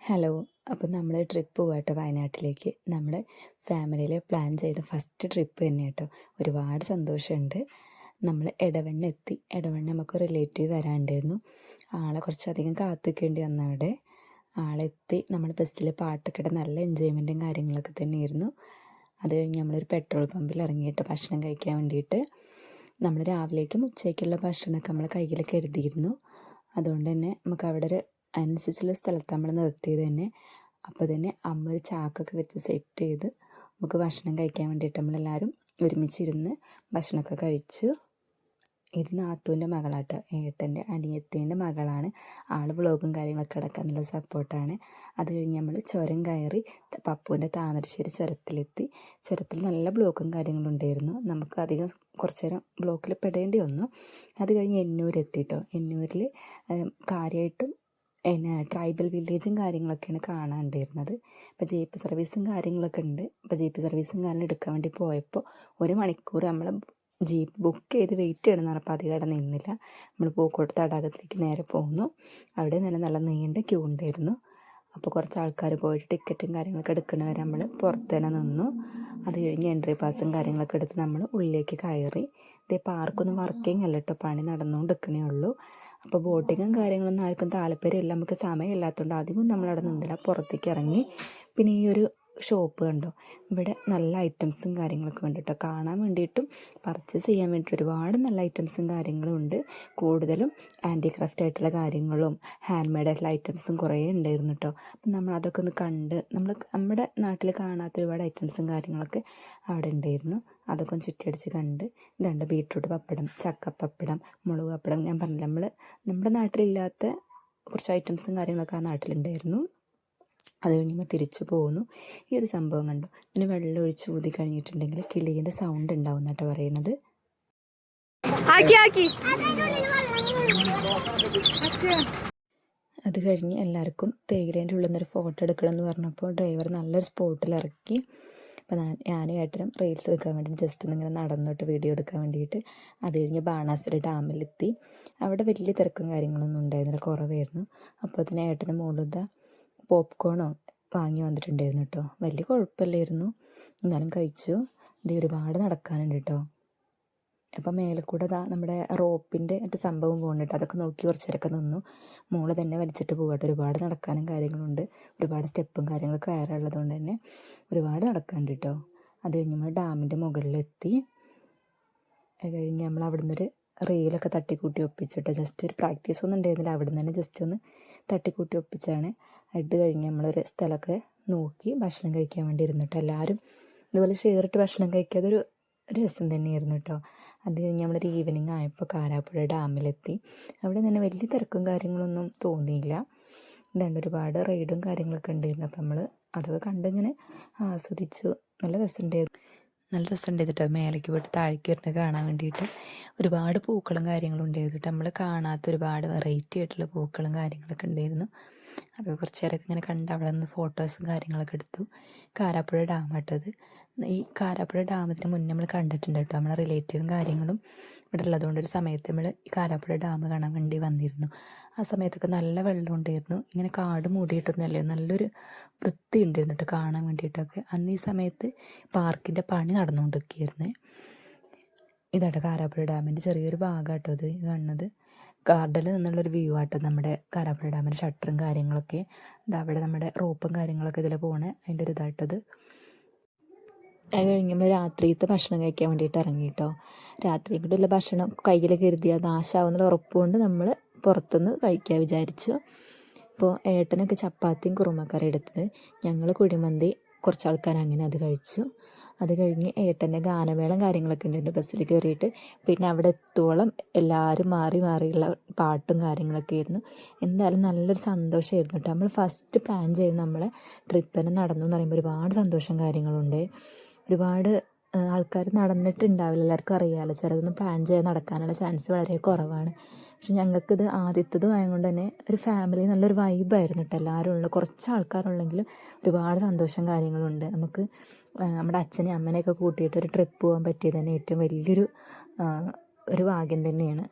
Hello. അപ്പോൾ നമ്മൾ trip പോവാട്ടോ വയനാട്ടിലേക്ക്. നമ്മുടെ ഫാമിലിയിൽ പ്ലാൻ ചെയ്ത ഫസ്റ്റ് ട്രിപ്പ് തന്നെ കേട്ടോ. ഒരുപാട് സന്തോഷമുണ്ട്. നമ്മൾ എടവണ്ണ എത്തി. എടവണ്ണ നമുക്ക് റിലേറ്റീവ് വരാണ്ടായിരുന്നു. ആളെ കുറച്ചധികം കാത്തിക്കേണ്ടി വന്നു അവിടെ. ആളെത്തി. നമ്മൾ ബസ്സിൽ പാട്ടൊക്കെ ഇട്ട് നല്ല എൻജോയ്മെൻറ്റും കാര്യങ്ങളൊക്കെ തന്നെയായിരുന്നു. അത് കഴിഞ്ഞ് നമ്മളൊരു പെട്രോൾ പമ്പിൽ ഇറങ്ങിയിട്ട് ഭക്ഷണം കഴിക്കാൻ വേണ്ടിയിട്ട് നമ്മൾ രാവിലേക്കും ഉച്ചയ്ക്കുള്ള ഭക്ഷണമൊക്കെ നമ്മൾ കയ്യിൽ കരുതിയിരുന്നു. അതുകൊണ്ട് തന്നെ നമുക്ക് അവിടെ ഒരു അതിനനുസരിച്ചുള്ള സ്ഥലത്ത് നമ്മൾ നിർത്തിയത് തന്നെ. അപ്പോൾ തന്നെ അമ്മ ഒരു ചാക്കൊക്കെ വെച്ച് സെറ്റ് ചെയ്ത് നമുക്ക് ഭക്ഷണം കഴിക്കാൻ വേണ്ടിയിട്ട് നമ്മളെല്ലാവരും ഒരുമിച്ചിരുന്ന് ഭക്ഷണമൊക്കെ കഴിച്ചു. ഇത് നാത്തൂൻ്റെ മകളാട്ടോ, ഏട്ടൻ്റെ അനിയത്തീൻ്റെ മകളാണ്. ആൾ വ്ളോഗും കാര്യങ്ങളൊക്കെ അടക്കാൻ നല്ല സപ്പോർട്ടാണ്. അത് കഴിഞ്ഞ് നമ്മൾ ചുരം കയറി പപ്പുവിൻ്റെ താമരശ്ശേരി ചുരത്തിലെത്തി. ചുരത്തിൽ നല്ല ബ്ലോക്കും കാര്യങ്ങളും ഉണ്ടായിരുന്നു. നമുക്ക് അധികം കുറച്ച് നേരം ബ്ലോക്കിൽ പെടേണ്ടി വന്നു. അത് കഴിഞ്ഞ് എന്നൂരെത്തിട്ടോ. എന്നൂരിൽ കാര്യമായിട്ടും ട്രൈബൽ വില്ലേജും കാര്യങ്ങളൊക്കെയാണ് കാണാണ്ടിരുന്നത്. ഇപ്പോൾ ജീപ്പ് സർവീസും കാര്യങ്ങളൊക്കെ ഉണ്ട്. ഇപ്പോൾ ജീപ്പ് സർവീസും കാര്യം എടുക്കാൻ വേണ്ടി പോയപ്പോൾ 1 മണിക്കൂർ നമ്മൾ ജീപ്പ് ബുക്ക് ചെയ്ത് വെയിറ്റ് ചെയ്യണമെന്ന് പറഞ്ഞപ്പോൾ അധികം അവിടെ നിന്നില്ല. നമ്മൾ പൂക്കോട്ട് തടാകത്തിലേക്ക് നേരെ പോകുന്നു. അവിടെ നല്ല നീണ്ട ക്യൂ ഉണ്ടായിരുന്നു. അപ്പോൾ കുറച്ച് ആൾക്കാർ പോയിട്ട് ടിക്കറ്റും കാര്യങ്ങളൊക്കെ എടുക്കണവരെ നമ്മൾ പുറത്ത് തന്നെ നിന്നു. അത് കഴിഞ്ഞ് എൻട്രി പാസും കാര്യങ്ങളൊക്കെ എടുത്ത് നമ്മൾ ഉള്ളിലേക്ക് കയറി. ഇതേ പാർക്കൊന്നും വർക്കിംഗ് അല്ല കേട്ടോ, പണി നടന്നുകൊണ്ടിരിക്കണേ ഉള്ളൂ. അപ്പോൾ ബോട്ടിങ്ങും കാര്യങ്ങളൊന്നും ആർക്കും താല്പര്യമില്ല. നമുക്ക് സമയമില്ലാത്തതുകൊണ്ട് അധികം നമ്മളവിടെ നിന്നില്ല, പുറത്തേക്ക് ഇറങ്ങി. പിന്നെ ഈ ഒരു ഷോപ്പ് കണ്ടോ, ഇവിടെ നല്ല ഐറ്റംസും കാര്യങ്ങളൊക്കെ ഉണ്ട് കേട്ടോ. കാണാൻ വേണ്ടിയിട്ടും പർച്ചേസ് ചെയ്യാൻ വേണ്ടിയിട്ട് ഒരുപാട് നല്ല ഐറ്റംസും കാര്യങ്ങളും ഉണ്ട്. കൂടുതലും ഹാൻഡിക്രാഫ്റ്റ് ആയിട്ടുള്ള കാര്യങ്ങളും ഹാൻഡ് മെയ്ഡ് ആയിട്ടുള്ള ഐറ്റംസും കുറേ ഉണ്ടായിരുന്നു കേട്ടോ. അപ്പം നമ്മൾ അതൊക്കെ ഒന്ന് കണ്ട് നമ്മുടെ നാട്ടിൽ കാണാത്ത ഒരുപാട് ഐറ്റംസും കാര്യങ്ങളൊക്കെ അവിടെ ഉണ്ടായിരുന്നു. അതൊക്കെ ഒന്ന് ചുറ്റിയടിച്ച് കണ്ട്. ഇതുണ്ട് ബീട്രൂട്ട് പപ്പടം, ചക്കപ്പപ്പടം, മുളക് പപ്പടം. ഞാൻ പറഞ്ഞില്ല, നമ്മുടെ നാട്ടിലില്ലാത്ത കുറച്ച് ഐറ്റംസും കാര്യങ്ങളൊക്കെ ആ നാട്ടിലുണ്ടായിരുന്നു. അത് കഴിയുമ്പോൾ തിരിച്ചു പോകുന്നു. ഈ ഒരു സംഭവം കണ്ടു. പിന്നെ വെള്ളം ഒഴിച്ച് ഊതി കഴിഞ്ഞിട്ടുണ്ടെങ്കിൽ കിളീൻ്റെ സൗണ്ട് ഉണ്ടാവും എന്നാട്ടോ പറയുന്നത്. അത് കഴിഞ്ഞ് എല്ലാവർക്കും തേയിലേൻ്റെ ഉള്ളിൽ നിന്നൊരു ഫോട്ടോ എടുക്കണം എന്ന് പറഞ്ഞപ്പോൾ ഡ്രൈവർ നല്ലൊരു സ്പോട്ടിൽ ഇറക്കി. അപ്പോൾ ഞാനും ഏട്ടനും റീൽസ് എടുക്കാൻ വേണ്ടി ജസ്റ്റ് ഒന്നിങ്ങനെ നടന്നിട്ട് വീഡിയോ എടുക്കാൻ വേണ്ടിയിട്ട്. അത് കഴിഞ്ഞ് ബാണാസുര ഡാമിലെത്തി. അവിടെ വലിയ തിരക്കും കാര്യങ്ങളൊന്നും ഉണ്ടായിരുന്നില്ല, കുറവായിരുന്നു. അപ്പോൾ അതിന് ഏട്ടനും മോളും പോപ്കോണോ വാങ്ങി വന്നിട്ടുണ്ടായിരുന്നു കേട്ടോ. വലിയ കുഴപ്പമില്ലായിരുന്നു, എന്നാലും കഴിച്ചു. ഇത് ഒരുപാട് നടക്കാനുണ്ട് കേട്ടോ. അപ്പം മേലെ കൂടെ നമ്മുടെ റോപ്പിൻ്റെ മറ്റു സംഭവം പോകുന്നുണ്ട്. അതൊക്കെ നോക്കി കുറച്ച് നേരമൊക്കെ നിന്നു. മോള് തന്നെ വലിച്ചിട്ട് പോകട്ടെ. ഒരുപാട് നടക്കാനും കാര്യങ്ങളുണ്ട്. ഒരുപാട് സ്റ്റെപ്പും കാര്യങ്ങളൊക്കെ കയറുള്ളത് കൊണ്ട് തന്നെ ഒരുപാട് നടക്കാനുണ്ട് കേട്ടോ. അത് കഴിഞ്ഞ് നമ്മൾ ഡാമിൻ്റെ മുകളിലെത്തി. അത് കഴിഞ്ഞ് നമ്മൾ അവിടെ നിന്നൊരു റീലൊക്കെ തട്ടിക്കൂട്ടി ഒപ്പിച്ചിട്ട് ജസ്റ്റ് ഒരു പ്രാക്ടീസ് ഒന്നും ഉണ്ടായിരുന്നില്ല. അവിടെ നിന്ന് തന്നെ ജസ്റ്റ് ഒന്ന് തട്ടിക്കൂട്ടി ഒപ്പിച്ചാണ്. അത് കഴിഞ്ഞ് നമ്മളൊരു സ്ഥലമൊക്കെ നോക്കി ഭക്ഷണം കഴിക്കാൻ വേണ്ടി ഇരുന്നിട്ട് എല്ലാവരും ഇതുപോലെ ഷെയറിട്ട് ഭക്ഷണം കഴിക്കാതൊരു രസം തന്നെയായിരുന്നു കേട്ടോ. അത് കഴിഞ്ഞ് നമ്മളൊരു ഈവനിങ് ആയപ്പോൾ കാരാപ്പുഴ ഡാമിലെത്തി. അവിടെ തന്നെ വലിയ തിരക്കും കാര്യങ്ങളൊന്നും തോന്നിയില്ല. ഇതാണ്ട് ഒരുപാട് റൈഡും കാര്യങ്ങളൊക്കെ ഉണ്ടായിരുന്നു. അപ്പം നമ്മൾ അതൊക്കെ കണ്ടിങ്ങനെ ആസ്വദിച്ചു. നല്ല രസമുണ്ടായിരുന്നു കേട്ടോ. മേലേക്ക് പോയിട്ട് താഴേക്ക് വരുന്നത് കാണാൻ വേണ്ടിയിട്ട് ഒരുപാട് പൂക്കളും കാര്യങ്ങളും ഉണ്ടായിരുന്നു കേട്ടോ. നമ്മൾ കാണാത്ത ഒരുപാട് വെറൈറ്റി ആയിട്ടുള്ള പൂക്കളും കാര്യങ്ങളൊക്കെ ഉണ്ടായിരുന്നു. അതൊക്കെ കുറച്ച് നേരമൊക്കെ ഇങ്ങനെ കണ്ട് അവിടെ നിന്ന് ഫോട്ടോസും കാര്യങ്ങളൊക്കെ എടുത്തു. കാരാപ്പുഴ ഡാം കേട്ടത്. ഈ കാരാപ്പുഴ ഡാമത്തിന് മുന്നേ നമ്മൾ കണ്ടിട്ടുണ്ട് കേട്ടോ. നമ്മളെ റിലേറ്റീവും കാര്യങ്ങളും ഇവിടെ ഉള്ളതുകൊണ്ട് ഒരു സമയത്ത് നമ്മൾ ഈ കാരാപ്പുഴ ഡാം കാണാൻ വേണ്ടി വന്നിരുന്നു. ആ സമയത്തൊക്കെ നല്ല വെള്ളം ഉണ്ടായിരുന്നു. ഇങ്ങനെ കാട് മൂടിയിട്ടൊന്നുമല്ല, നല്ലൊരു വൃത്തി ഉണ്ടായിരുന്നു കേട്ടോ കാണാൻ വേണ്ടിയിട്ടൊക്കെ. അന്ന് ഈ സമയത്ത് പാർക്കിൻ്റെ പണി നടന്നുകൊണ്ടിരിക്കുകയായിരുന്നു. ഇതാട്ടോ കാരാപ്പുഴ ഡാമിൻ്റെ ചെറിയൊരു ഭാഗം കേട്ടോ ഇത് കാണുന്നത്. ഗാർഡനിൽ നിന്നുള്ളൊരു വ്യൂ ആട്ടോ നമ്മുടെ കാരാപ്പുഴ ഡാമിൻ്റെ ഷട്ടറും കാര്യങ്ങളൊക്കെ. അവിടെ നമ്മുടെ റോപ്പും കാര്യങ്ങളൊക്കെ ഇതിൽ പോകണേ, അതിൻ്റെ ഒരു ഇതായിട്ടത്. അത് കഴിഞ്ഞ് നമ്മൾ രാത്രിയത്തെ ഭക്ഷണം കഴിക്കാൻ വേണ്ടിയിട്ട് ഇറങ്ങി കേട്ടോ. രാത്രി കൂടെയുള്ള ഭക്ഷണം കയ്യിൽ കരുതി അത് നാശമാവുന്നുള്ള ഉറപ്പുകൊണ്ട് നമ്മൾ പുറത്തുനിന്ന് കഴിക്കാൻ വിചാരിച്ചു. ഇപ്പോൾ ഏട്ടനൊക്കെ ചപ്പാത്തിയും കുറുമക്കറി എടുത്തത്, ഞങ്ങൾ കുഴിമന്തി കുറച്ച് ആൾക്കാർ അങ്ങനെ അത് കഴിച്ചു. അത് കഴിഞ്ഞ് ഏട്ടൻ്റെ ഗാനമേളം കാര്യങ്ങളൊക്കെ ഉണ്ട് ബസ്സിൽ കയറിയിട്ട്. പിന്നെ അവിടെ എത്തോളം എല്ലാവരും മാറിയുള്ള പാട്ടും കാര്യങ്ങളൊക്കെ ആയിരുന്നു. എന്തായാലും നല്ലൊരു സന്തോഷമായിരുന്നു കേട്ടോ. നമ്മൾ ഫസ്റ്റ് പ്ലാൻ ചെയ്ത് നമ്മളെ ട്രിപ്പിന് നടന്നു എന്ന് പറയുമ്പോൾ ഒരുപാട് സന്തോഷം കാര്യങ്ങളുണ്ട്. ഒരുപാട് ആൾക്കാർ നടന്നിട്ടുണ്ടാവില്ല, എല്ലാവർക്കും അറിയാമല്ലോ. ചിലതൊന്നും പ്ലാൻ ചെയ്ത് നടക്കാനുള്ള ചാൻസ് വളരെ കുറവാണ്. പക്ഷെ ഞങ്ങൾക്കിത് ആദ്യത്തതും ആയതുകൊണ്ട് തന്നെ ഒരു ഫാമിലി നല്ലൊരു വൈബായിരുന്നു കേട്ടോ. എല്ലാവരും ഉള്ള കുറച്ച് ആൾക്കാരുള്ളെങ്കിലും ഒരുപാട് സന്തോഷം കാര്യങ്ങളുണ്ട്. നമുക്ക് നമ്മുടെ അച്ഛനെയും അമ്മനെയൊക്കെ കൂട്ടിയിട്ട് ഒരു ട്രിപ്പ് പോകാൻ പറ്റിയത് തന്നെ ഏറ്റവും വലിയൊരു ഭാഗ്യം തന്നെയാണ്.